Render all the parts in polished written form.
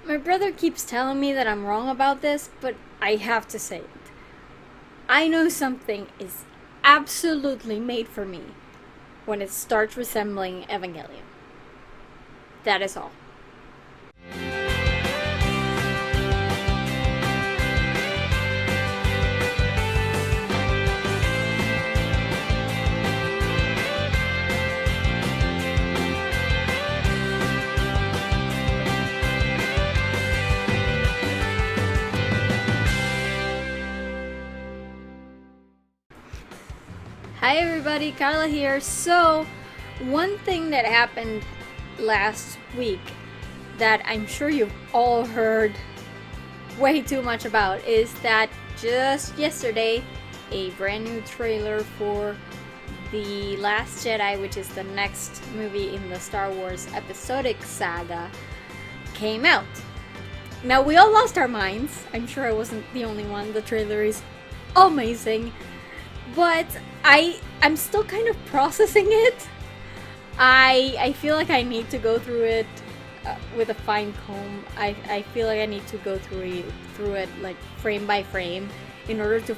My brother keeps telling me that I'm wrong about this, but I have to say it. I know something is absolutely made for me when it starts resembling Evangelion. That is all. Hi everybody, Carla here. So, one thing that happened last week that I'm sure you've all heard way too much about is that just yesterday a brand new trailer for The Last Jedi, which is the next movie in the Star Wars episodic saga, came out. Now we all lost our minds. I'm sure I wasn't the only one. The trailer is amazing. But I'm still kind of processing it. I feel like I need to go through it with a fine comb. I feel like I need to go through it like frame by frame in order to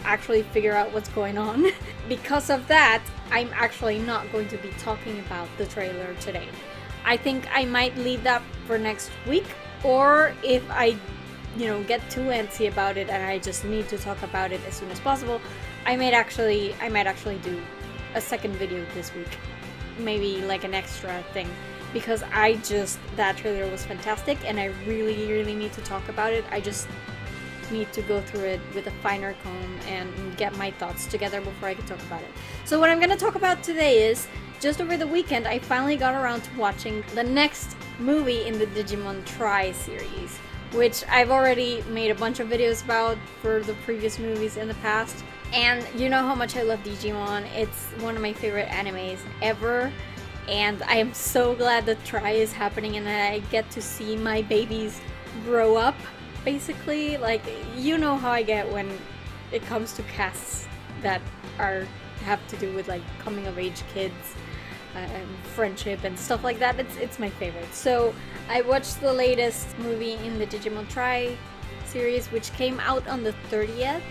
actually figure out what's going on. Because of that, I'm actually not going to be talking about the trailer today. I think I might leave that for next week, or if I get too antsy about it and I just need to talk about it as soon as possible, I might actually do a second video this week, maybe like an extra thing, because that trailer was fantastic and I really need to talk about it. I just need to go through it with a finer comb and get my thoughts together before I can talk about it. So what I'm gonna talk about today is, just over the weekend I finally got around to watching the next movie in the Digimon Tri series, which I've already made a bunch of videos about for the previous movies in the past. And you know how much I love Digimon. It's one of my favorite animes ever. And I am so glad that Tri is happening and I get to see my babies grow up, basically. Like, you know how I get when it comes to casts that have to do with like coming of age kids and friendship and stuff like that. It's my favorite. So I watched the latest movie in the Digimon Tri series, which came out on the 30th,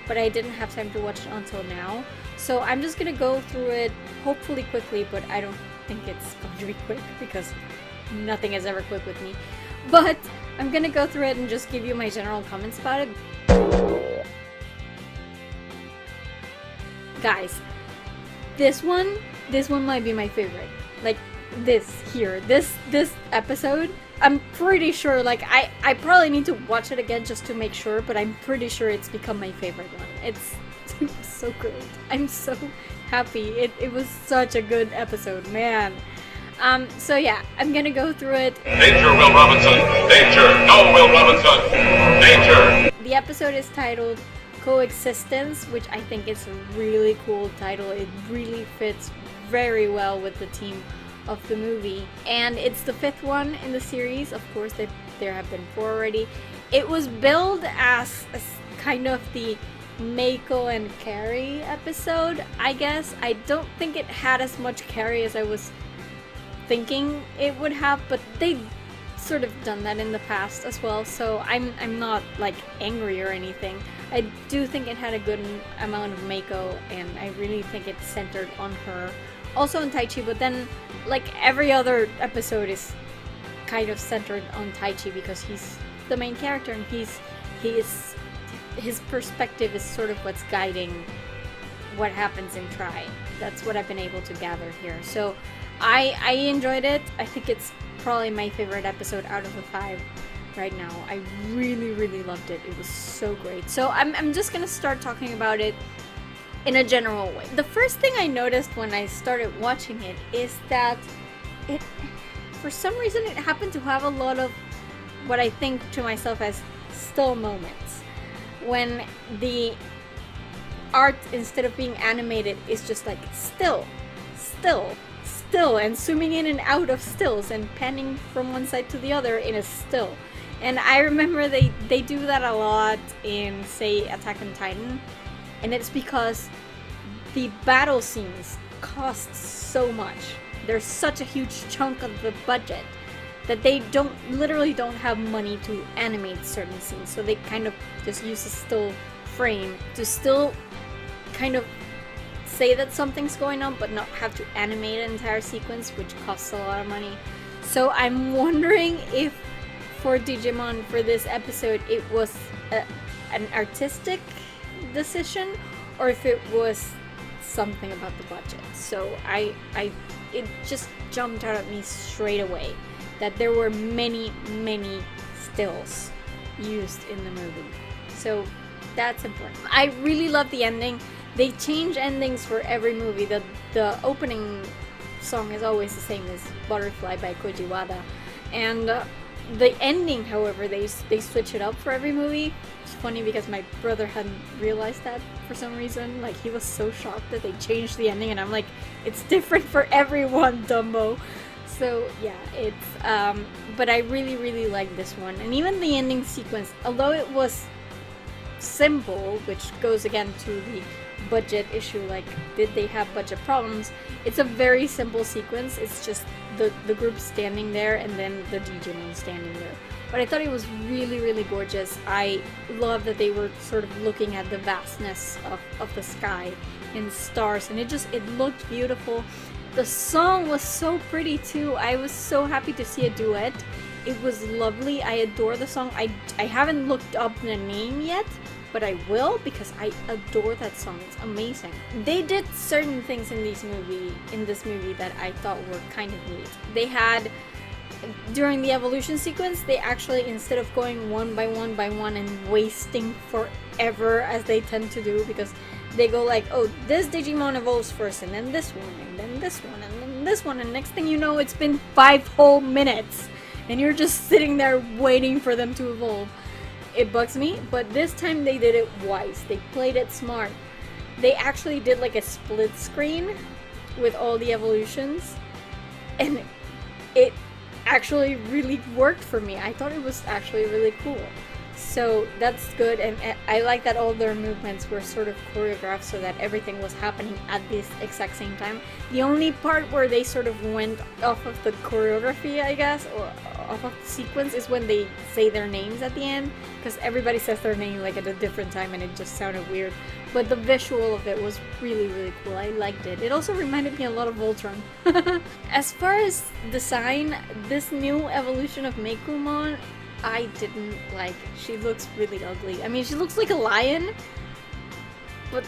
but I didn't have time to watch it until now. So I'm just gonna go through it hopefully quickly, but I don't think it's going to be quick because nothing is ever quick with me. But I'm gonna go through it and just give you my general comments about it. Guys, this one might be my favorite. Like, this episode, I'm pretty sure, like, I probably need to watch it again just to make sure, but I'm pretty sure it's become my favorite one. It's so good. I'm so happy. It was such a good episode, man. So yeah, I'm gonna go through it. Danger, Will Robinson! Danger! No, Will Robinson! Danger! The episode is titled Coexistence, which I think is a really cool title. It really fits very well with the theme of the movie, and it's the 5th one in the series. Of course, there have been 4 already. It was billed as kind of the Mako and Carrie episode, I guess. I don't think it had as much Carrie as I was thinking it would have, but they sort of done that in the past as well, so I'm not like angry or anything. I do think it had a good amount of Mako, and I really think it's centered on her. Also on Taichi, but then like every other episode is kind of centered on Taichi because he's the main character and his perspective is sort of what's guiding what happens in Tri. That's what I've been able to gather here. So I enjoyed it. I think it's probably my favorite episode out of the 5 right now. I really loved it. It was so great. So I'm just gonna start talking about it in a general way. The first thing I noticed when I started watching it is that for some reason it happened to have a lot of what I think to myself as still moments. When the art, instead of being animated, is just like still, and zooming in and out of stills and panning from one side to the other in a still. And I remember they do that a lot in, say, Attack on Titan. And it's because the battle scenes cost so much. There's such a huge chunk of the budget that they literally don't have money to animate certain scenes, so they kind of just use a still frame to still kind of say that something's going on, but not have to animate an entire sequence, which costs a lot of money. So I'm wondering if for Digimon, for this episode, it was an artistic decision, or if it was something about the budget. So it just jumped out at me straight away that there were many stills used in the movie. So that's important. I really love the ending. They change endings for every movie. The opening song is always the same as Butterfly by Koji Wada. And the ending, however, they switch it up for every movie. It's funny because my brother hadn't realized that for some reason. Like, he was so shocked that they changed the ending, and I'm like, it's different for everyone, Dumbo. So yeah, it's but I really like this one. And even the ending sequence, although it was simple, which goes again to the budget issue, like, did they have budget problems? It's a very simple sequence. It's just the group standing there and then the Digimon standing there. But I thought it was really gorgeous. I love that they were sort of looking at the vastness of the sky and stars, and it looked beautiful. The song was so pretty too. I was so happy to see a duet. It was lovely. I adore the song. I haven't looked up the name yet, but I will, because I adore that song. It's amazing. They did certain things in this movie that I thought were kind of neat. They had, during the evolution sequence, they actually, instead of going one by one and wasting forever as they tend to do, because they go like, oh, this Digimon evolves first, and then this one, and then this one, and then this one, and next thing you know, it's been 5 whole minutes, and you're just sitting there waiting for them to evolve. It bugs me, but this time they did it wise. They played it smart. They actually did like a split screen with all the evolutions, and it actually really worked for me. I thought it was actually really cool. So that's good, and I like that all their movements were sort of choreographed so that everything was happening at this exact same time. The only part where they sort of went off of the choreography, I guess, or off of the sequence, is when they say their names at the end, because everybody says their name like at a different time and it just sounded weird. But the visual of it was really cool. I liked it. It also reminded me a lot of Voltron. As far as design, this new evolution of Meicoomon, I didn't like. She looks really ugly. I mean, she looks like a lion, but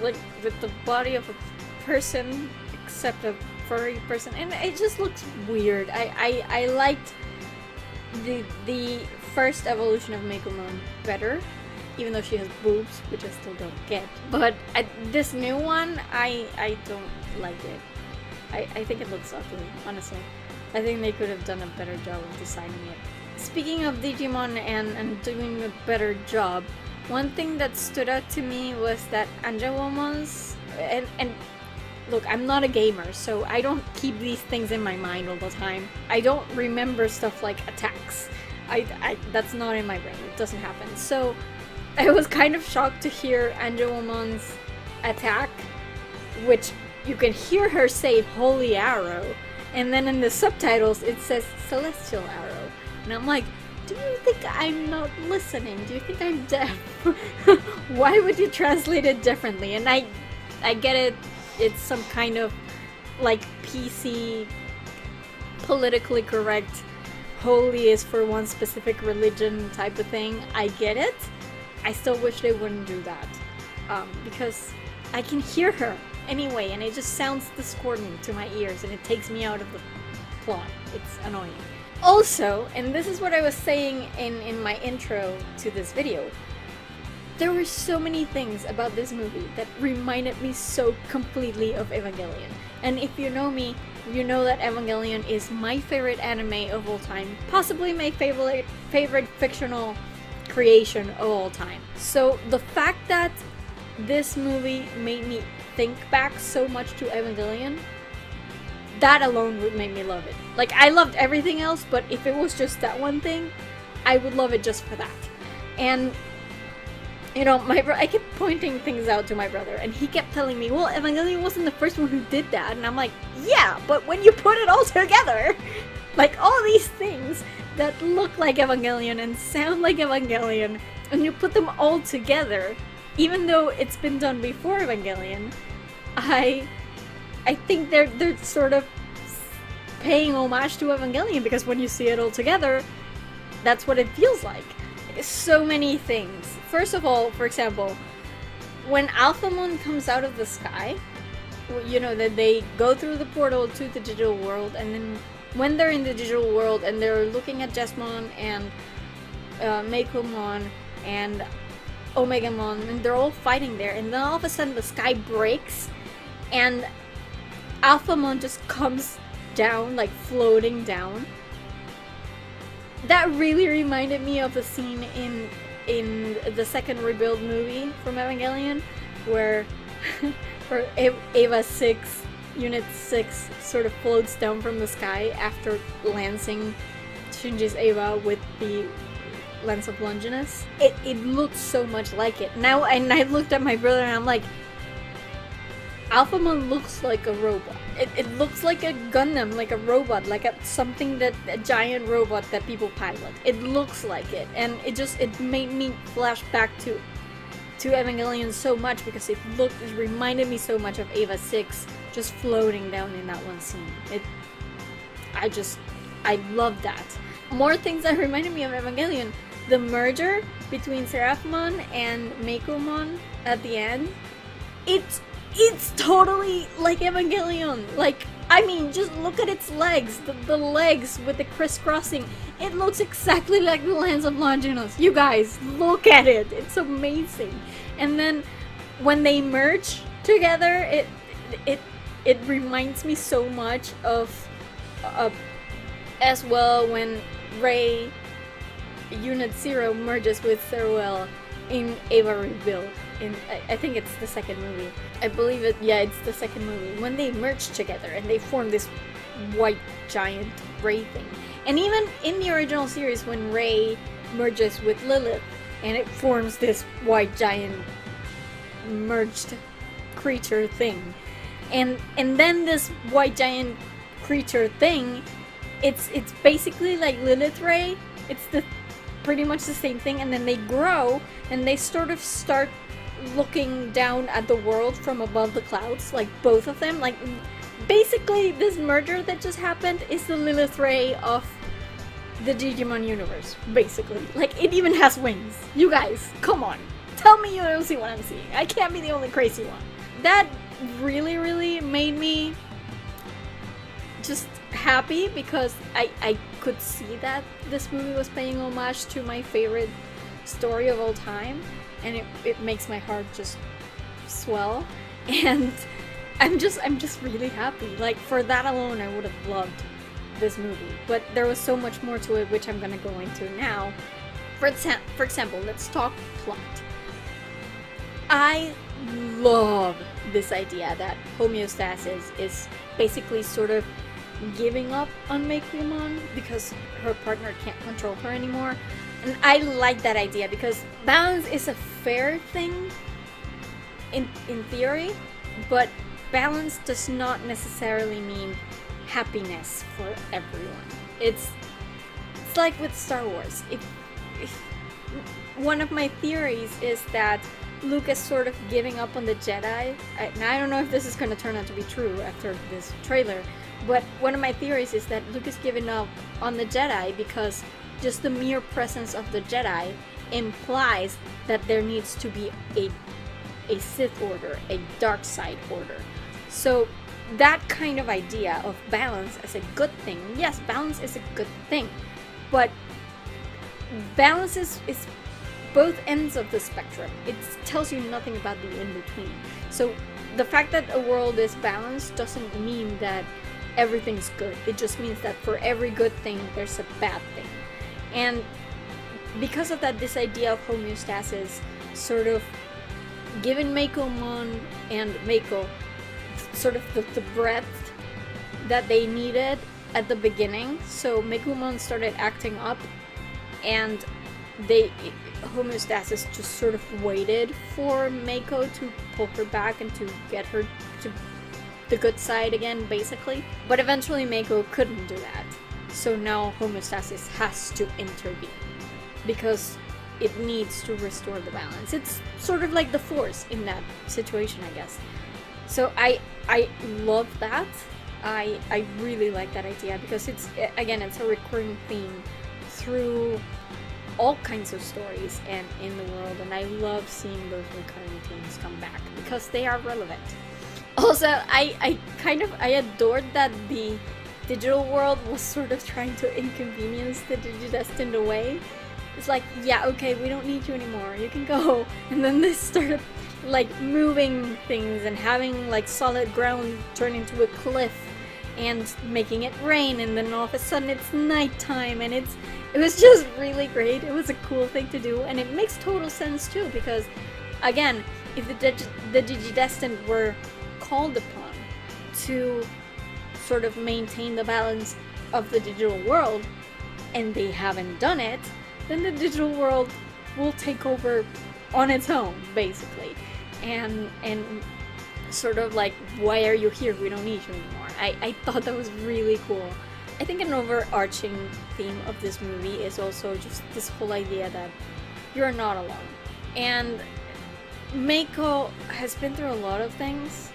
like with the body of a person, except a furry person, and it just looks weird. I liked the first evolution of Meicoomon better, even though she has boobs, which I still don't get. But this new one, I don't like it. I think it looks ugly, honestly. I think they could have done a better job of designing it. Speaking of Digimon and doing a better job, one thing that stood out to me was that Angelwomon's, and look, I'm not a gamer, so I don't keep these things in my mind all the time. I don't remember stuff like attacks. That's not in my brain. It doesn't happen. So I was kind of shocked to hear Angelwomon's attack, which you can hear her say Holy Arrow, and then in the subtitles it says Celestial Arrow. And I'm like, do you think I'm not listening? Do you think I'm deaf? Why would you translate it differently? And I get it. It's some kind of like PC, politically correct, holy is for one specific religion type of thing. I get it. I still wish they wouldn't do that. Because I can hear her anyway, and it just sounds discordant to my ears, and it takes me out of the plot. It's annoying. Also, and this is what I was saying in my intro to this video, there were so many things about this movie that reminded me so completely of Evangelion. And if you know me, you know that Evangelion is my favorite anime of all time, possibly my favorite fictional creation of all time. So the fact that this movie made me think back so much to Evangelion, that alone would make me love it. Like, I loved everything else, but if it was just that one thing, I would love it just for that. And, you know, I kept pointing things out to my brother, and he kept telling me, well, Evangelion wasn't the first one who did that. And I'm like, yeah, but when you put it all together, Like all these things that look like Evangelion and sound like Evangelion, and you put them all together, even though it's been done before Evangelion, I think they're sort of paying homage to Evangelion, because when you see it all together, that's what it feels like. So many things. First of all, for example, when Alphamon comes out of the sky, you know, that they go through the portal to the digital world, and then when they're in the digital world and they're looking at Jesmon and Makomon and Omegamon, and they're all fighting there, and then all of a sudden the sky breaks and Alphamon just comes down, like floating down. That really reminded me of the scene in the second Rebuild movie from Evangelion, where Eva 6, Unit 6 sort of floats down from the sky after lancing Shinji's Eva with the Lance of Longinus. It looks so much like it. Now, and I looked at my brother and I'm like, Alphamon looks like a robot. It looks like a Gundam, like a robot, like a giant robot that people pilot. It looks like it, and it made me flash back to Evangelion so much, because it reminded me so much of Eva 6 just floating down in that one scene. I love that. More things that reminded me of Evangelion: the merger between Seraphimon and Makomon at the end. It's totally like Evangelion. Like, I mean, just look at its legs. The legs with the crisscrossing. It looks exactly like the Lance of Longinus. You guys, look at it. It's amazing. And then when they merge together, it reminds me so much of as well when Rei Unit 0 merges with Theruel in Eva Rebuild. I think it's the second movie. I believe it, yeah, it's the second movie. When they merge together and they form this white giant Rei thing. And even in the original series, when Rei merges with Lilith and it forms this white giant merged creature thing. And then this white giant creature thing, it's basically like Lilith Rei. It's pretty much the same thing, and then they grow and they sort of start looking down at the world from above the clouds, like both of them. Like, basically this merger that just happened is the Lilith Rei of the Digimon universe, basically. Like, it even has wings. You guys, come on, tell me you don't see what I'm seeing. I can't be the only crazy one. That really made me just happy, because I could see that this movie was paying homage to my favorite story of all time, and it makes my heart just swell, and I'm just really happy. Like, for that alone, I would have loved this movie, but there was so much more to it, which I'm gonna go into now. For example, let's talk plot. I love this idea that homeostasis is basically sort of giving up on Makomon because her partner can't control her anymore. And I like that idea, because balance is a fair thing in theory, but balance does not necessarily mean happiness for everyone. It's like with Star Wars. If one of my theories is that Luke is sort of giving up on the Jedi. Now, I don't know if this is going to turn out to be true after this trailer, but one of my theories is that Luke is giving up on the Jedi because just the mere presence of the Jedi implies that there needs to be a Sith order, a dark side order. So that kind of idea of balance as a good thing, yes, balance is a good thing, but balance is both ends of the spectrum. It tells you nothing about the in-between. So the fact that a world is balanced doesn't mean that everything's good. It just means that for every good thing, there's a bad thing. And because of that, this idea of homeostasis sort of given Makomon and Mako sort of the breadth that they needed at the beginning. So Makomon started acting up, and homeostasis just sort of waited for Mako to pull her back and to get her to the good side again, basically. But eventually Mako couldn't do that. So now homeostasis has to intervene because it needs to restore the balance. It's sort of like the Force in that situation, I guess. So I love that. I really like that idea because it's a recurring theme through all kinds of stories and in the world, and I love seeing those recurring themes come back because they are relevant. Also, I adored that the digital world was sort of trying to inconvenience the Digidestined away. It's like, yeah, okay, we don't need you anymore, you can go. And then they started like moving things and having like solid ground turn into a cliff and making it rain, and then all of a sudden it's nighttime, and it was just really great. It was a cool thing to do, and it makes total sense too, because again, if the Digidestined were called upon to sort of maintain the balance of the digital world, and they haven't done it, then the digital world will take over on its own, basically. And sort of like, why are you here? We don't need you anymore. I thought that was really cool. I think an overarching theme of this movie is also just this whole idea that you're not alone. And Meiko has been through a lot of things.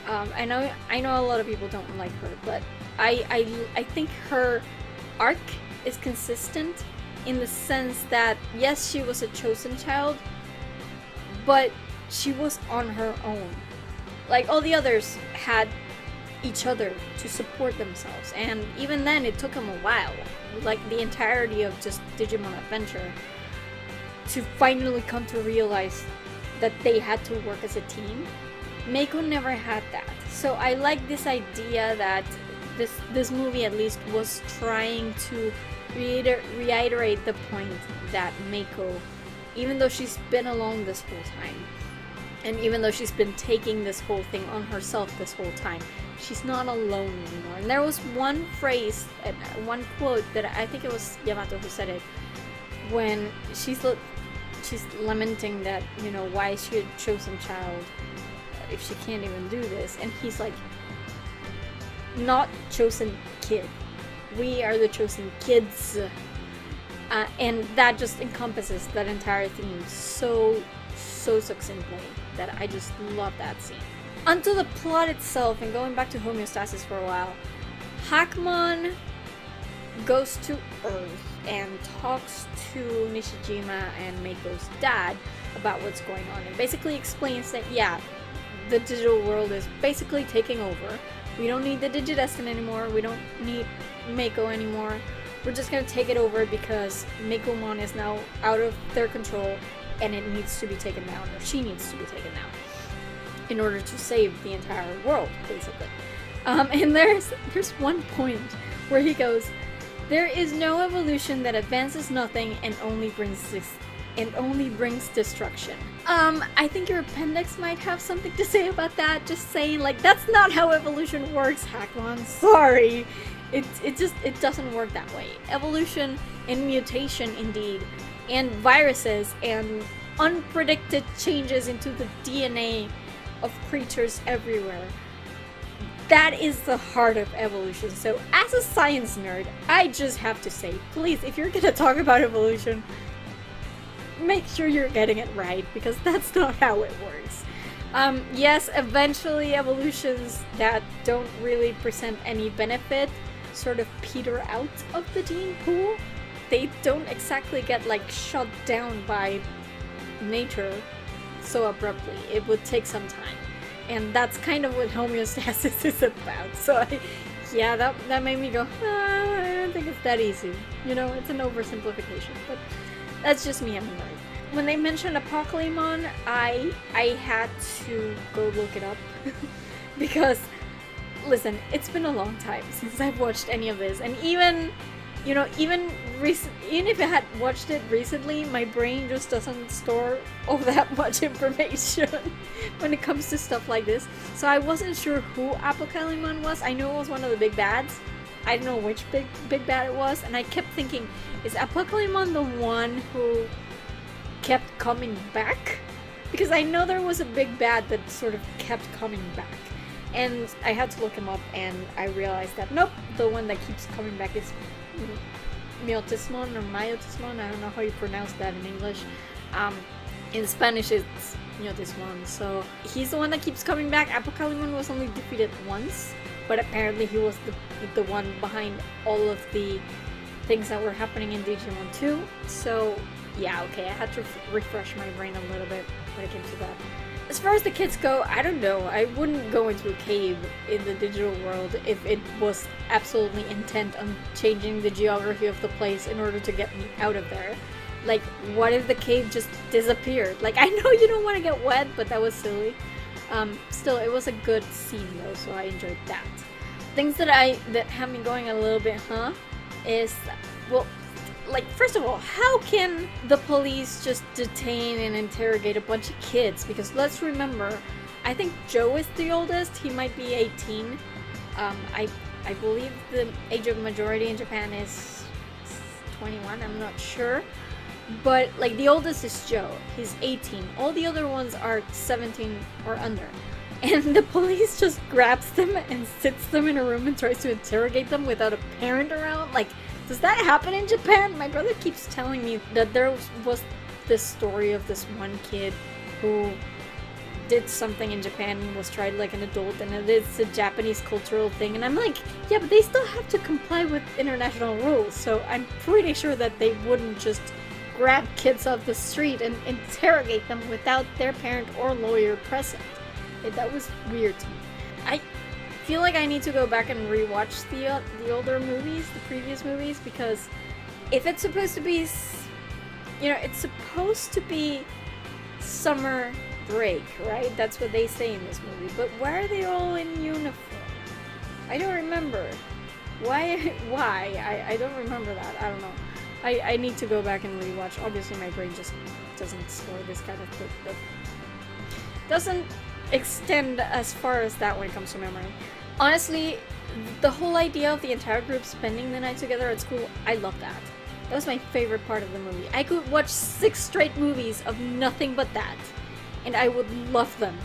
I know a lot of people don't like her, but I think her arc is consistent in the sense that, yes, she was a chosen child, but she was on her own. Like, all the others had each other to support themselves, and even then it took them a while, like the entirety of just Digimon Adventure, to finally come to realize that they had to work as a team. Meiko never had that. So I like this idea that this movie at least was trying to reiterate the point that Meiko, even though she's been alone this whole time, and even though she's been taking this whole thing on herself this whole time, she's not alone anymore. And there was one phrase, one quote that I think it was Yamato who said it, when she's lamenting that, you know, why is she a chosen child if she can't even do this? And he's like, not chosen kid. We are the chosen kids. And that just encompasses that entire theme so succinctly that I just love that scene. Onto the plot itself, and going back to homeostasis for a while, Hackmon goes to Earth and talks to Nishijima and Meiko's dad about what's going on, and basically explains that, yeah, the digital world is basically taking over. We don't need the Digidestined anymore, we don't need Meiko anymore. We're just gonna take it over because Meikomon is now out of their control, and it needs to be taken down, or she needs to be taken down, in order to save the entire world, basically. And there's one point where he goes, "There is no evolution that advances nothing and only brings destruction." I think your appendix might have something to say about that. Just saying, like, that's not how evolution works, Hackmon. Sorry. It doesn't work that way. Evolution and mutation, indeed, and viruses and unpredicted changes into the DNA of creatures everywhere. That is the heart of evolution. So as a science nerd, I just have to say, please, if you're gonna talk about evolution, make sure you're getting it right, because that's not how it works. Yes, eventually evolutions that don't really present any benefit sort of peter out of the gene pool. They don't exactly get like shut down by nature so abruptly. It would take some time, and that's kind of what homeostasis is about. So that made me go, I don't think it's that easy. You know, it's an oversimplification, but that's just me, I'm a nerd. When they mentioned Apocalypse, I had to go look it up because, listen, it's been a long time since I've watched any of this, and even if I had watched it recently, my brain just doesn't store all that much information when it comes to stuff like this. So I wasn't sure who Apocalypse was. I knew it was one of the big bads. I don't know which big bad it was, and I kept thinking, is Apocalypse the one who kept coming back? Because I know there was a big bad that sort of kept coming back. And I had to look him up, and I realized that nope, the one that keeps coming back is Myotismon or Myotismon, I don't know how you pronounce that in English. In Spanish it's Myotismon, so he's the one that keeps coming back. Apocalypse was only defeated once, but apparently he was the one behind all of the things that were happening in Digimon 2, so yeah, okay, I had to refresh my brain a little bit when it came to that. As far as the kids go, I don't know. I wouldn't go into a cave in the digital world if it was absolutely intent on changing the geography of the place in order to get me out of there. Like, what if the cave just disappeared? Like, I know you don't want to get wet, but that was silly. Still, it was a good scene though, so I enjoyed that. Things that have me going a little bit, is, well, like, first of all, how can the police just detain and interrogate a bunch of kids? Because let's remember, I think Joe is the oldest. He might be 18. I believe the age of majority in Japan is 21. I'm not sure. But, like, the oldest is Joe. He's 18. All the other ones are 17 or under. And the police just grabs them and sits them in a room and tries to interrogate them without a parent around. Like, does that happen in Japan? My brother keeps telling me that there was this story of this one kid who did something in Japan and was tried like an adult, and it's a Japanese cultural thing. And I'm like, yeah, but they still have to comply with international rules. So I'm pretty sure that they wouldn't just grab kids off the street and interrogate them without their parent or lawyer present. That was weird to me. I feel like I need to go back and rewatch the older movies, the previous movies, because if it's supposed to be, it's supposed to be summer break, right? That's what they say in this movie. But why are they all in uniform? I don't remember. Why? I don't remember that. I don't know. I need to go back and rewatch. Obviously, my brain just doesn't store this kind of quick, but doesn't extend as far as that when it comes to memory. Honestly, the whole idea of the entire group spending the night together at school, I love that. That was my favorite part of the movie. I could watch 6 straight movies of nothing but that, and I would love them,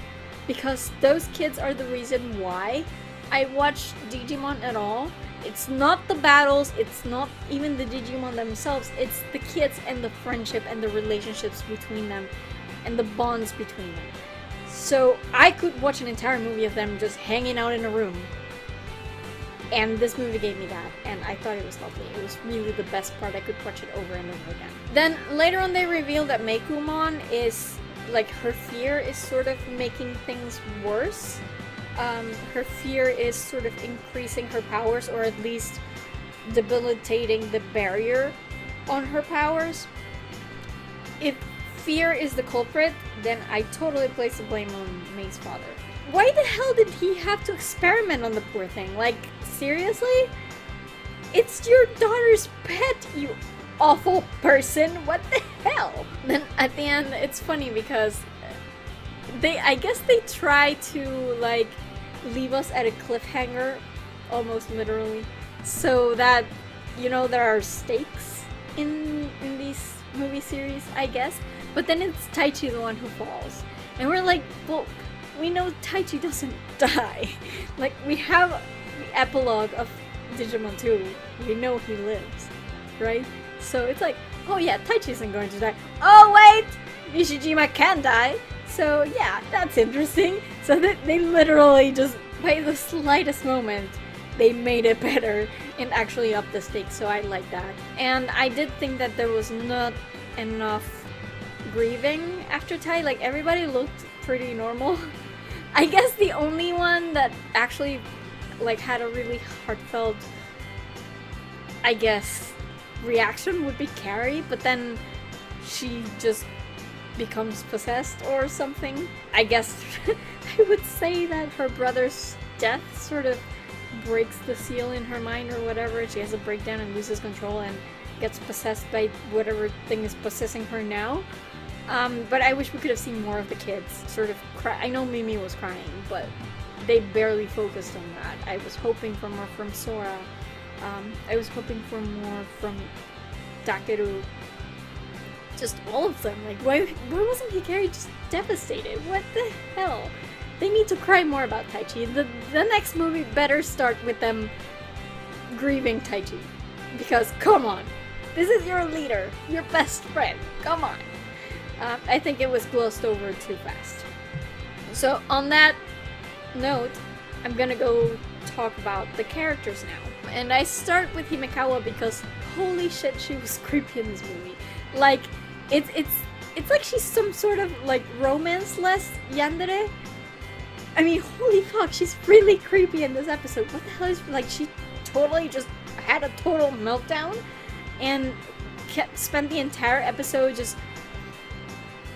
because those kids are the reason why I watch Digimon at all. It's not the battles, it's not even the Digimon themselves, it's the kids and the friendship and the relationships between them and the bonds between them. So I could watch an entire movie of them just hanging out in a room. And this movie gave me that, and I thought it was lovely. It was really the best part. I could watch it over and over again. Then later on they revealed that Meikumon is, like, her fear is sort of making things worse. Her fear is sort of increasing her powers, or at least debilitating the barrier on her powers. If fear is the culprit, then I totally place the blame on Mei's father. Why the hell did he have to experiment on the poor thing? Like, seriously? It's your daughter's pet, you awful person. What the hell? Then at the end, it's funny because I guess they try to, like, leave us at a cliffhanger, almost literally, so that, there are stakes in these movie series, I guess. But then it's Taichi the one who falls. And we're like, well, we know Taichi doesn't die. Like, we have the epilogue of Digimon 2. We know he lives, right? So it's like, oh yeah, Taichi isn't going to die. Oh wait! Nishijima can die! So yeah, that's interesting. So they literally just, by the slightest moment, they made it better and actually upped the stakes, so I like that. And I did think that there was not enough grieving after Tai. Like, everybody looked pretty normal. I guess the only one that actually, like, had a really heartfelt, I guess, reaction would be Carrie, but then she just becomes possessed or something. I guess I would say that her brother's death sort of breaks the seal in her mind or whatever. She has a breakdown and loses control and gets possessed by whatever thing is possessing her now. But I wish we could have seen more of the kids sort of cry. I know Mimi was crying, but they barely focused on that. I was hoping for more from Sora. I was hoping for more from Takeru. Just all of them. Like, why wasn't Hikari just devastated? What the hell? They need to cry more about Taichi. The next movie better start with them grieving Taichi. Because, come on, this is your leader, your best friend, come on. I think it was glossed over too fast. So on that note, I'm gonna go talk about the characters now. And I start with Himekawa because holy shit, she was creepy in this movie. Like, it's like she's some sort of like romance-less yandere. I mean, holy fuck, she's really creepy in this episode. What the hell is, like, she totally just had a total meltdown and spent the entire episode just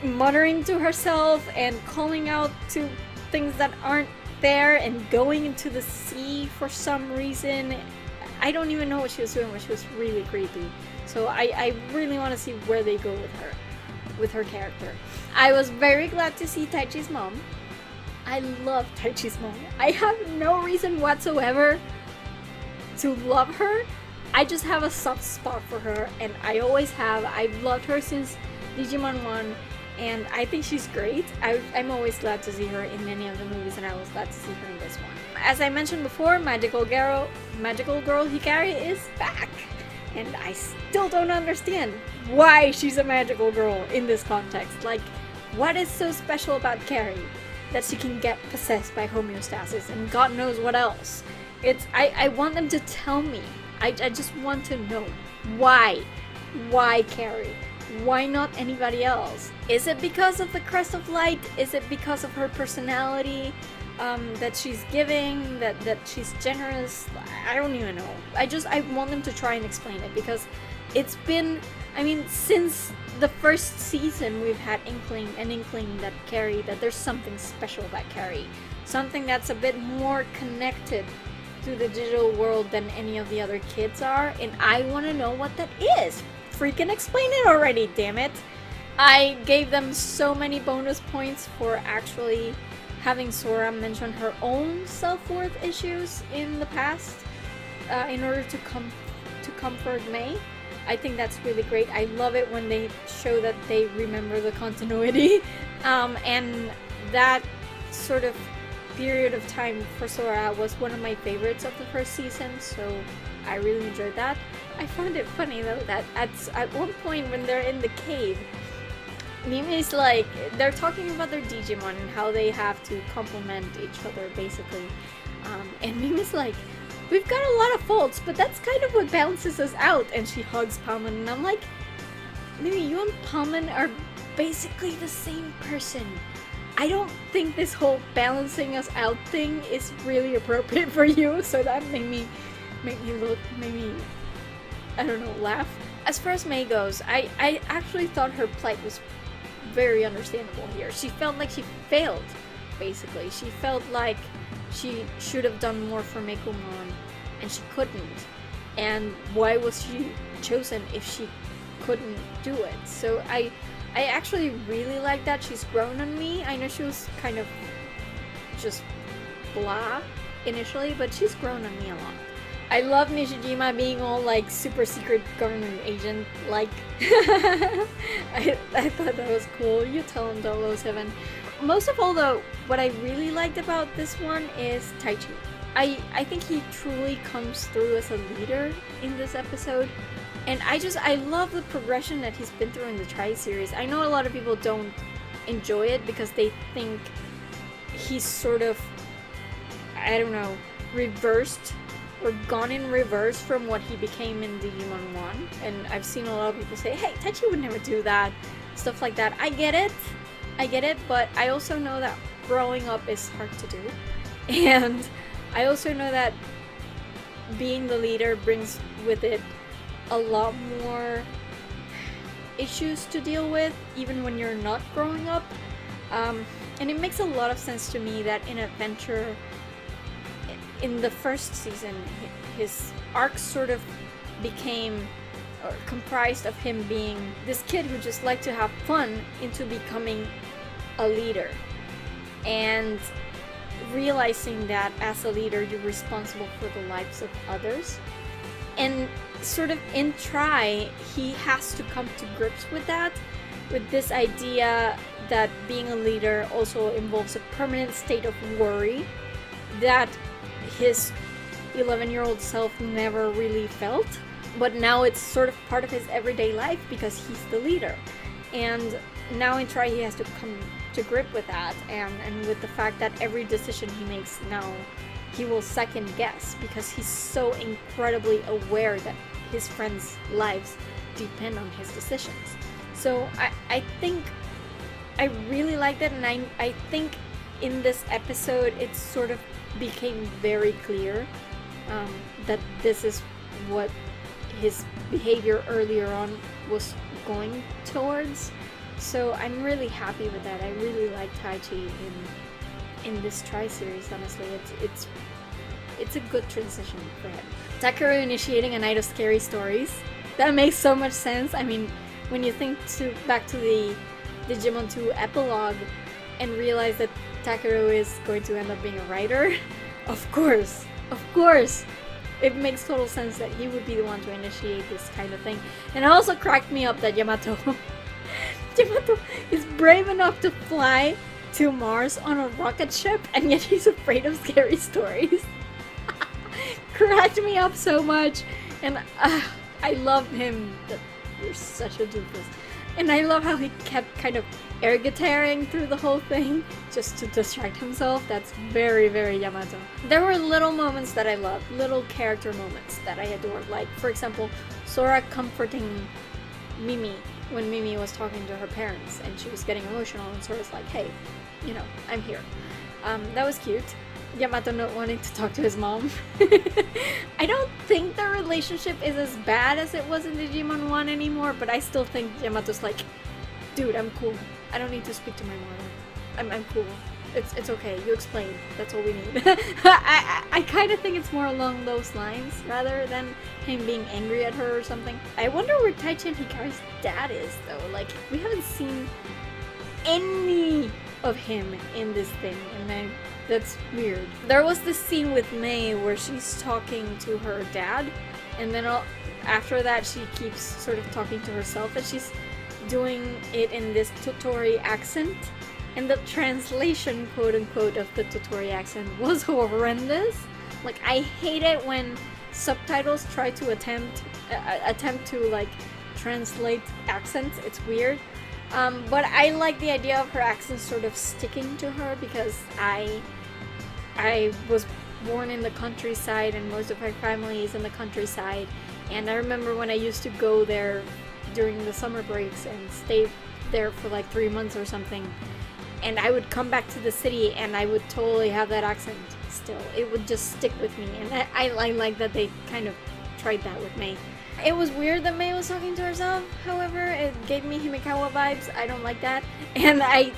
muttering to herself and calling out to things that aren't there and going into the sea for some reason. I don't even know what she was doing, but she was really creepy. So I really want to see where they go with her character. I was very glad to see Taichi's mom. I love Taichi's mom. I have no reason whatsoever to love her. I just have a soft spot for her, and I always have. I've loved her since Digimon 1, and I think she's great. I'm always glad to see her in any of the movies, and I was glad to see her in this one. As I mentioned before, Magical Girl Hikari is back, and I still don't understand why she's a magical girl in this context. Like, what is so special about Carrie that she can get possessed by homeostasis and God knows what else? I want them to tell me. I just want to know why. Why Carrie? Why not anybody else? Is it because of the Crest of Light? Is it because of her personality that she's giving? That she's generous? I don't even know. I want them to try and explain it, because it's been, I mean, since the first season we've had an inkling that there's something special about Carrie. Something that's a bit more connected to the digital world than any of the other kids are, and I want to know what that is. Freaking explain it already, damn it. I gave them so many bonus points for actually having Sora mention her own self-worth issues in the past in order to comfort May. I think that's really great. I love it when they show that they remember the continuity, and that sort of period of time for Sora was one of my favorites of the first season, so I really enjoyed that. I found it funny though that at one point when they're in the cave, Mimi's like, they're talking about their Digimon and how they have to complement each other basically, and Mimi's like, we've got a lot of faults, but that's kind of what balances us out, and she hugs Palmen, and I'm like, Mimi, you and Palmen are basically the same person. I don't think this whole balancing us out thing is really appropriate for you, so that made me I don't know, laugh. As far as May goes, I actually thought her plight was very understandable here. She felt like she failed, basically. She felt like she should have done more for Mekumon, and she couldn't. And why was she chosen if she couldn't do it? So I actually really like that she's grown on me. I know she was kind of just blah initially, but she's grown on me a lot. I love Nishijima being all like super secret government agent like. I thought that was cool. You tell him 007. Most of all though, what I really liked about this one is Taichi. I think he truly comes through as a leader in this episode. And I love the progression that he's been through in the Tri-series. I know a lot of people don't enjoy it because they think he's sort of, I don't know, reversed or gone in reverse from what he became in Digimon 1. And I've seen a lot of people say, hey, Taichi would never do that, stuff like that. I get it, but I also know that growing up is hard to do. And I also know that being the leader brings with it a lot more issues to deal with, even when you're not growing up. And it makes a lot of sense to me that in Adventure, in the first season, his arc sort of became or comprised of him being this kid who just liked to have fun into becoming a leader. And realizing that as a leader, you're responsible for the lives of others. And sort of in Tri, he has to come to grips with that, with this idea that being a leader also involves a permanent state of worry that his 11-year-old self never really felt. but now it's sort of part of his everyday life because he's the leader. And now in Try he has to come to grip with that, and with the fact that every decision he makes now he will second guess because he's so incredibly aware that his friends' lives depend on his decisions. So I think I really liked it, and I think in this episode it sort of became very clear that this is what his behavior earlier on was going towards. So I'm really happy with that. I really like Taichi in this Try series, honestly. It's a good transition for him. Takeru initiating a night of scary stories. That makes so much sense. I mean, when you think back to the Digimon 2 epilogue and realize that Takeru is going to end up being a writer, of course, it makes total sense that he would be the one to initiate this kind of thing. And it also cracked me up that Yamato is brave enough to fly to Mars on a rocket ship, and yet he's afraid of scary stories. Cracked me up so much, and I love him. You're such a doofus. And I love how he kept kind of air guitaring through the whole thing just to distract himself. That's very, very Yamato. There were little moments that I loved, little character moments that I adored. Like, for example, Sora comforting Mimi when Mimi was talking to her parents and she was getting emotional, and Sora's like, hey, you know, I'm here. That was cute. Yamato not wanting to talk to his mom. I don't think their relationship is as bad as it was in Digimon 1 anymore, but I still think Yamato's like, dude, I'm cool. I don't need to speak to my mother. I'm cool. It's okay. You explain. That's all we need. I kind of think it's more along those lines rather than him being angry at her or something. I wonder where Taichi and Hikari's dad is, though. Like, we haven't seen any of him in this thing, and that's weird. There was this scene with Mei where she's talking to her dad, and then after that she keeps sort of talking to herself, and she's doing it in this Totori accent, and the translation, quote-unquote, of the Totori accent was horrendous. Like, I hate it when subtitles try to attempt to, like, translate accents. It's weird. But I like the idea of her accent sort of sticking to her, because I was born in the countryside and most of my family is in the countryside, and I remember when I used to go there during the summer breaks and stay there for like 3 months or something, and I would come back to the city and I would totally have that accent still. It would just stick with me, and I like that they kind of tried that with Mei. It was weird that Mei was talking to herself, however, it gave me Himekawa vibes. I don't like that. And I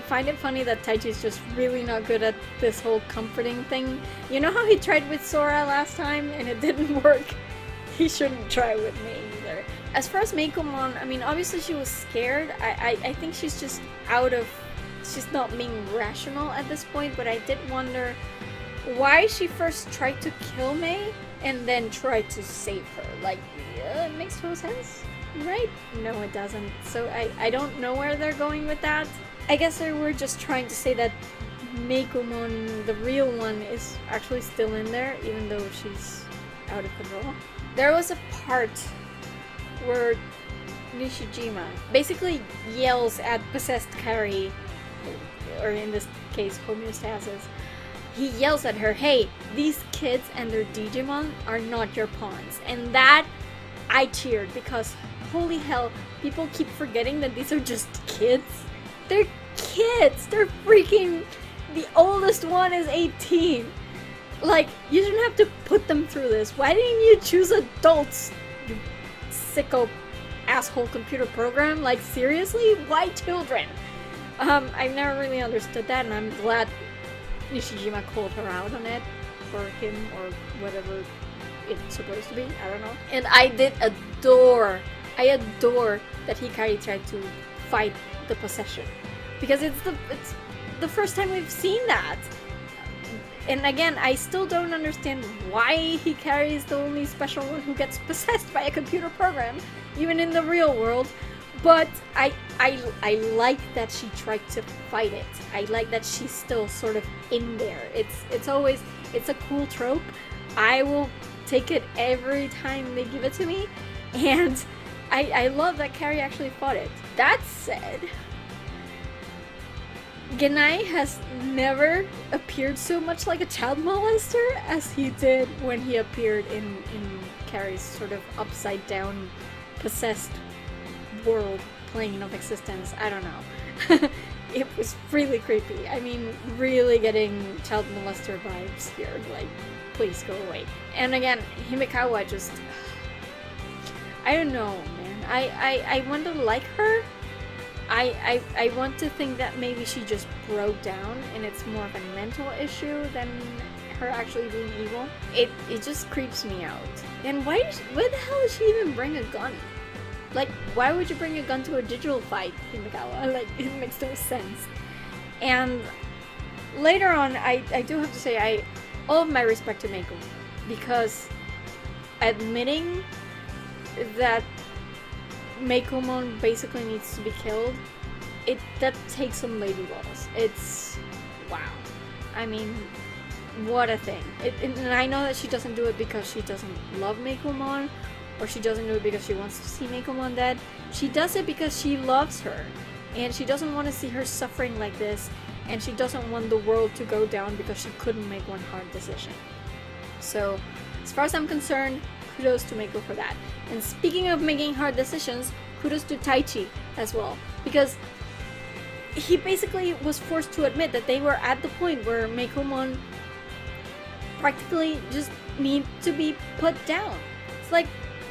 find it funny that Taichi's just really not good at this whole comforting thing. You know how he tried with Sora last time and it didn't work? He shouldn't try with me either. As far as Meikomon, I mean, obviously she was scared. I think she's just she's not being rational at this point, but I did wonder why she first tried to kill Mei and then tried to save her. Like, it makes total sense, right? No, it doesn't. So I don't know where they're going with that. I guess they were just trying to say that Meikomon, the real one, is actually still in there, even though she's out of control. There was a part where Nishijima basically yells at possessed Kari, or in this case, homeostasis. He yells at her, hey, these kids and their Digimon are not your pawns. And that, I cheered, because holy hell, people keep forgetting that these are just kids. They're kids! They're freaking... The oldest one is 18. Like, you shouldn't have to put them through this. Why didn't you choose adults, you sicko asshole computer program? Like, seriously? Why children? I've never really understood that, and I'm glad Nishijima called her out on it, or him, or whatever it's supposed to be, I don't know. And I adore that Hikari tried to fight the possession, because it's the first time we've seen that. And again, I still don't understand why Hikari is the only special one who gets possessed by a computer program, even in the real world. But I like that she tried to fight it. I like that she's still sort of in there. It's a cool trope. I will take it every time they give it to me, and I love that Carrie actually fought it. That said, Genai has never appeared so much like a child molester as he did when he appeared in Carrie's sort of upside down, possessed world plane of existence. I don't know. It was really creepy. I mean, really getting child molester vibes here. Like, please go away. And again, Himekawa just... I don't know, man. I want to like her. I want to think that maybe she just broke down and it's more of a mental issue than her actually being evil. It just creeps me out. And why the hell did she even bring a gun? Like, why would you bring a gun to a digital fight, Himekawa? Like, it makes no sense. And later on, I do have to say, all of my respect to Meiko, because admitting that Meikomon basically needs to be killed, that takes some lady balls. It's wow. I mean, what a thing. And I know that she doesn't do it because she doesn't love Meikomon, or she doesn't do it because she wants to see Meikomon dead. She does it because she loves her, and she doesn't want to see her suffering like this, and she doesn't want the world to go down because she couldn't make one hard decision. So, as far as I'm concerned, kudos to Meiko for that. And speaking of making hard decisions, kudos to Taichi as well, because he basically was forced to admit that they were at the point where Meikomon practically just need to be put down. It's like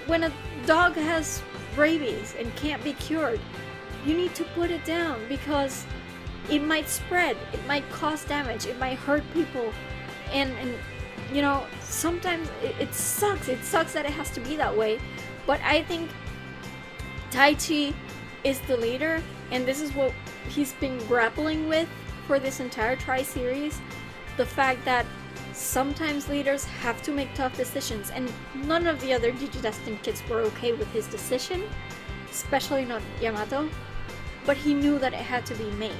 when a dog has rabies and can't be cured, you need to put it down because it might spread, it might cause damage, it might hurt people, and you know, sometimes it sucks. It sucks that it has to be that way, but I think Taichi is the leader, and this is what he's been grappling with for this entire Tri-series. The fact that sometimes leaders have to make tough decisions, and none of the other Digidestined kids were okay with his decision, especially not Yamato, but he knew that it had to be made.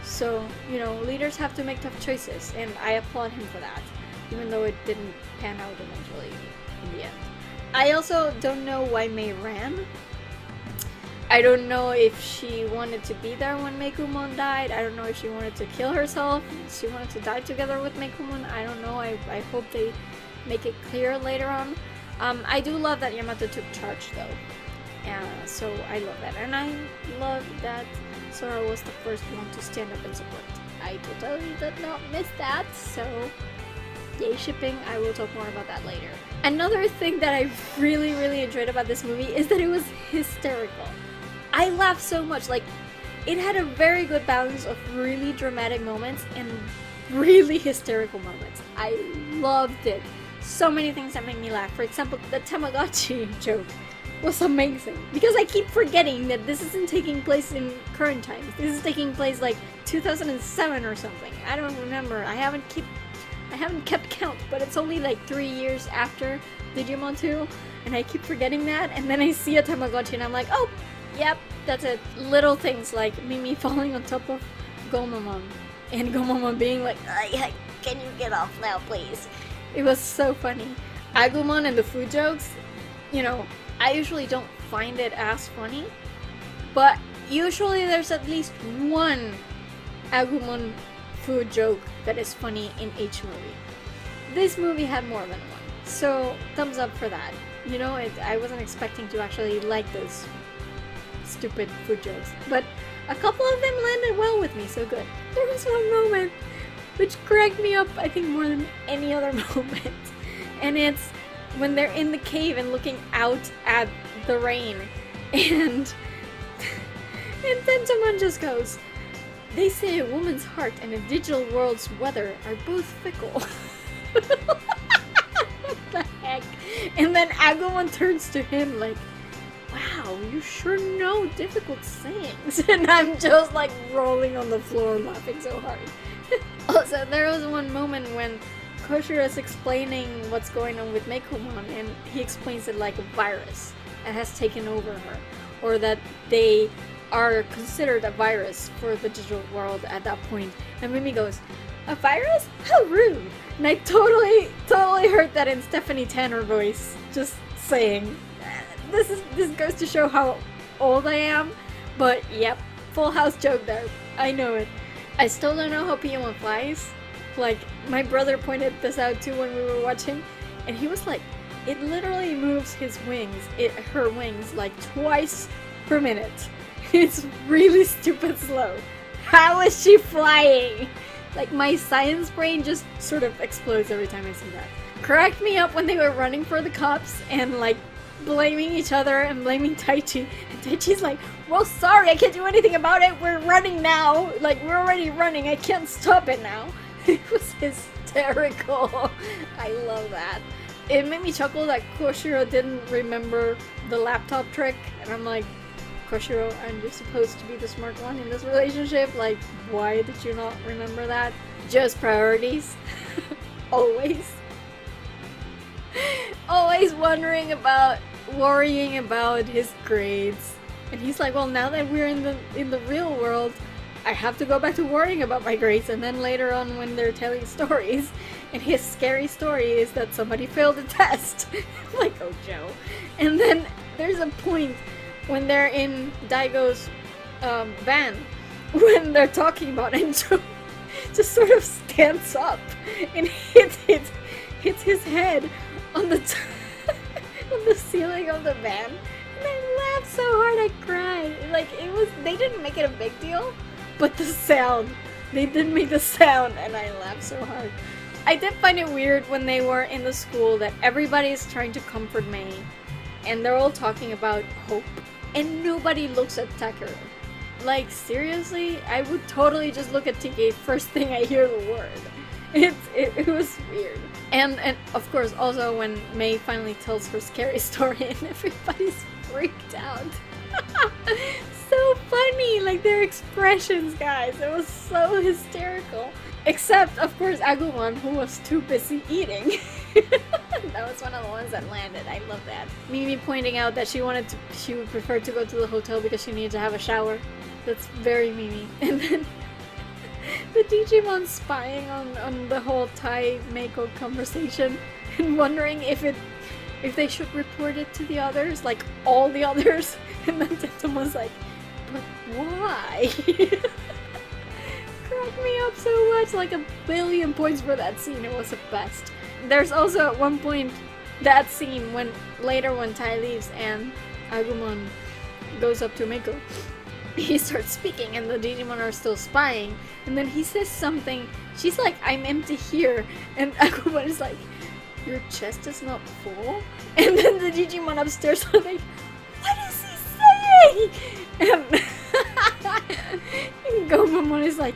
So, you know, leaders have to make tough choices, and I applaud him for that, even though it didn't pan out eventually in the end. I also don't know why Mei ran. I don't know if she wanted to be there when Meikomon died. I don't know if she wanted to kill herself. She wanted to die together with Meikomon. I don't know. I hope they make it clear later on. I do love that Yamato took charge though. So I love that. And I love that Sora was the first one to stand up and support. I totally did not miss that. So yay shipping. I will talk more about that later. Another thing that I really, really enjoyed about this movie is that it was hysterical. I laughed so much. Like, it had a very good balance of really dramatic moments and really hysterical moments. I loved it. So many things that made me laugh. For example, the Tamagotchi joke was amazing, because I keep forgetting that this isn't taking place in current times. This is taking place like 2007 or something. I don't remember. I haven't kept count, but it's only like 3 years after Digimon 2, and I keep forgetting that, and then I see a Tamagotchi and I'm like, oh, yep, that's it. Little things like Mimi falling on top of Gomamon, and Gomamon being like, can you get off now, please? It was so funny. Agumon and the food jokes, you know, I usually don't find it as funny, but usually there's at least one Agumon food joke that is funny in each movie. This movie had more than one, so thumbs up for that. You know, I wasn't expecting to actually like those stupid food jokes, but a couple of them landed well with me, so good. There was one moment which cracked me up, I think, more than any other moment, and it's when they're in the cave and looking out at the rain, and then someone just goes, they say a woman's heart and a digital world's weather are both fickle. What the heck? And then Agumon turns to him like, wow, you sure know difficult sayings. And I'm just like rolling on the floor laughing so hard. Also, there was one moment when Koshiro is explaining what's going on with Meikomon, and he explains it like a virus that has taken over her, or that they are considered a virus for the digital world at that point. And Mimi goes, A virus? How rude! And I totally heard that in Stephanie Tanner voice, just saying. This goes to show how old I am, but yep, Full House joke there. I know it. I still don't know how Piyama flies. Like, my brother pointed this out too when we were watching, and he was like, it literally moves her wings like twice per minute. It's really stupid slow. How is she flying? Like, my science brain just sort of explodes every time I see that. Cracked me up when they were running for the cops and like blaming each other and blaming Taichi. And Taichi's like, well, sorry, I can't do anything about it. We're running now. Like, we're already running. I can't stop it now. It was hysterical. I love that. It made me chuckle that Koshiro didn't remember the laptop trick. And I'm like, Koshiro, aren't you supposed to be the smart one in this relationship? Like, why did you not remember that? Just priorities. Always. Always worrying about his grades. And he's like, well, now that we're in the real world, I have to go back to worrying about my grades. And then later on when they're telling stories, and his scary story is that somebody failed a test. I'm like, oh, Joe. And then there's a point when they're in Daigo's van, when they're talking about it, and Joe just sort of stands up and hits his head on the on the ceiling of the van. And I laughed so hard I cried. Like, they didn't make it a big deal, but the sound, they didn't make the sound, and I laughed so hard. I did find it weird when they were in the school that everybody's trying to comfort Mei, and they're all talking about hope, and nobody looks at Takeru. Like, seriously? I would totally just look at TK first thing I hear the word. It was weird. And of course, also when Mei finally tells her scary story and everybody's freaked out. So funny! Like, their expressions, guys. It was so hysterical. Except, of course, Agumon, who was too busy eating. That was one of the ones that landed. I love that. Mimi pointing out that she would prefer to go to the hotel because she needed to have a shower. That's very Mimi. And then the Digimon spying on the whole Tai Meiko conversation and wondering if they should report it to the others, like all the others. And then Tentomon's like, but why? Cracked me up so much, like 1,000,000,000 points for that scene. It was the best. There's also at one point that scene when Tai leaves and Agumon goes up to Meiko. He starts speaking and the Digimon are still spying, and then he says something. She's like, I'm empty here, and Agumon is like, your chest is not full? And then the Digimon upstairs are like, what is he saying? And Gomamon is like,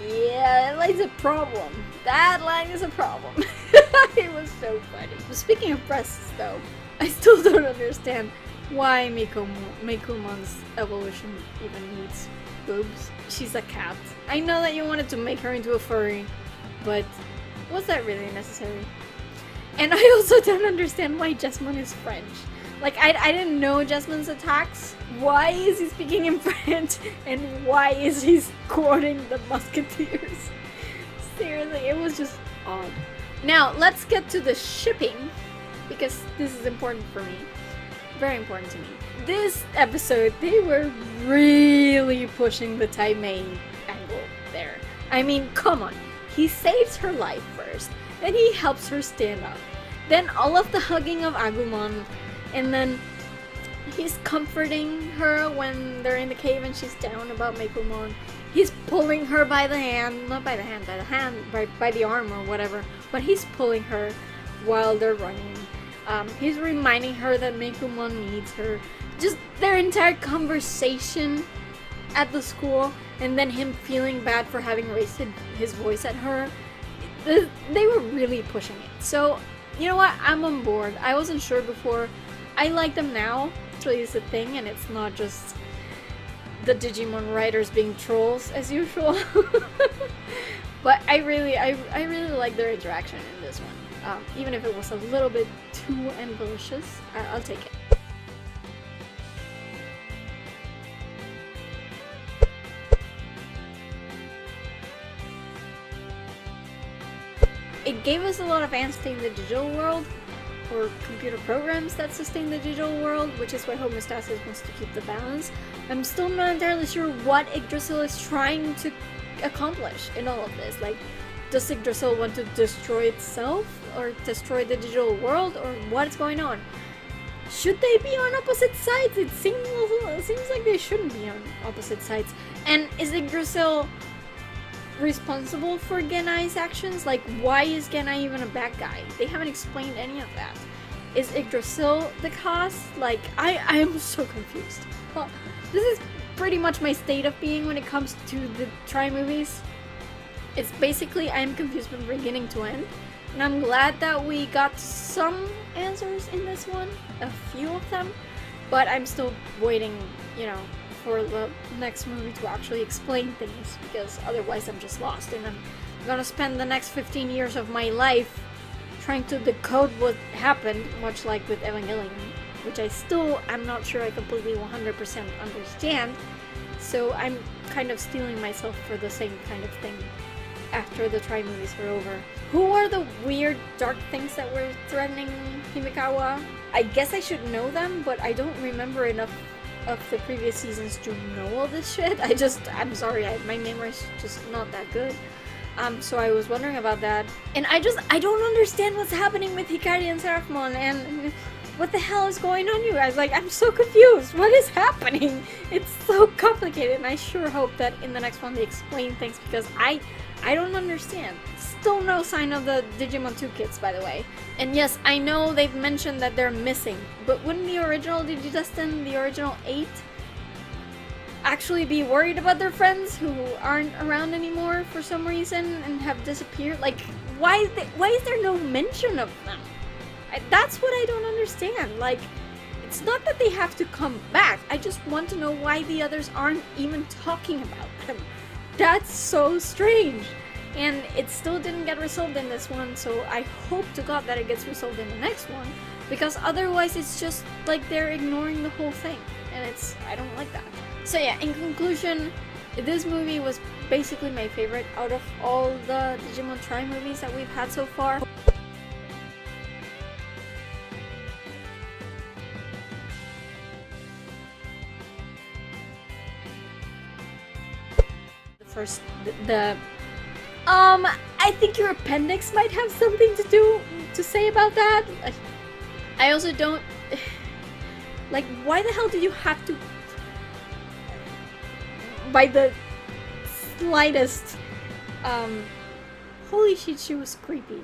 yeah, that line's a problem. That line is a problem. It was so funny. Speaking of breasts, though, I still don't understand why Meikumon's evolution even needs boobs. She's a cat. I know that you wanted to make her into a furry, but was that really necessary? And I also don't understand why Jessamine is French. Like, I didn't know Jessamines attacks. Why is he speaking in French? And why is he quoting the Musketeers? Seriously, it was just odd. Now, let's get to the shipping, because this is important for me. Very important to me. This episode, they were really pushing the Tai Mei angle there. I mean, come on. He saves her life first, then he helps her stand up. Then all of the hugging of Agumon, and then he's comforting her when they're in the cave and she's down about Meikumon. He's pulling her by the hand, not by the hand, by the arm or whatever, but he's pulling her while they're running. He's reminding her that Meikumon needs her. Just their entire conversation at the school, and then him feeling bad for having raised his voice at her. They were really pushing it. So, you know what? I'm on board. I wasn't sure before. I like them now. It's really a thing, and it's not just the Digimon writers being trolls as usual. But I really like their interaction in this one. Even if it was a little bit too ambitious, I'll take it. it gave us a lot of answers in the digital world, or computer programs that sustain the digital world, which is why homeostasis wants to keep the balance. I'm still not entirely sure what Yggdrasil is trying to accomplish in all of this. Like, does Yggdrasil want to destroy itself, or destroy the digital world, or what's going on? Should they be on opposite sides? It seems like they shouldn't be on opposite sides. And is Yggdrasil responsible for Genai's actions? Like, why is Genai even a bad guy? They haven't explained any of that. Is Yggdrasil the cause? Like, I am so confused. Well, this is pretty much my state of being when it comes to the Tri movies. It's basically, I am confused from beginning to end. And I'm glad that we got some answers in this one, a few of them, but I'm still waiting, you know, for the next movie to actually explain things, because otherwise I'm just lost, and I'm gonna spend the next 15 years of my life trying to decode what happened, much like with Evangelion, which I'm not sure I completely 100% understand, so I'm kind of steeling myself for the same kind of thing after the Tri movies were over. Who are the weird dark things that were threatening Himekawa? I guess I should know them, but I don't remember enough of the previous seasons to know all this shit. I'm sorry, my memory's just not that good. So I was wondering about that. And I don't understand what's happening with Hikari and Seraphimon, and what the hell is going on, you guys? Like, I'm so confused. What is happening? It's so complicated, and I sure hope that in the next one they explain things, because I don't understand. Still no sign of the Digimon 2 kids, by the way. And yes, I know they've mentioned that they're missing, but wouldn't the original Digidestin, the original 8, actually be worried about their friends who aren't around anymore for some reason and have disappeared? Like, why is there no mention of them? That's what I don't understand. Like, it's not that they have to come back. I just want to know why the others aren't even talking about them. That's so strange. And it still didn't get resolved in this one, so I hope to God that it gets resolved in the next one, because otherwise it's just like they're ignoring the whole thing, and I don't like that. So yeah, in conclusion, this movie was basically my favorite out of all the Digimon Tri movies that we've had so far. I think your appendix might have something to say about that. I also don't, like, why the hell do you have to, by the slightest, holy shit, she was creepy.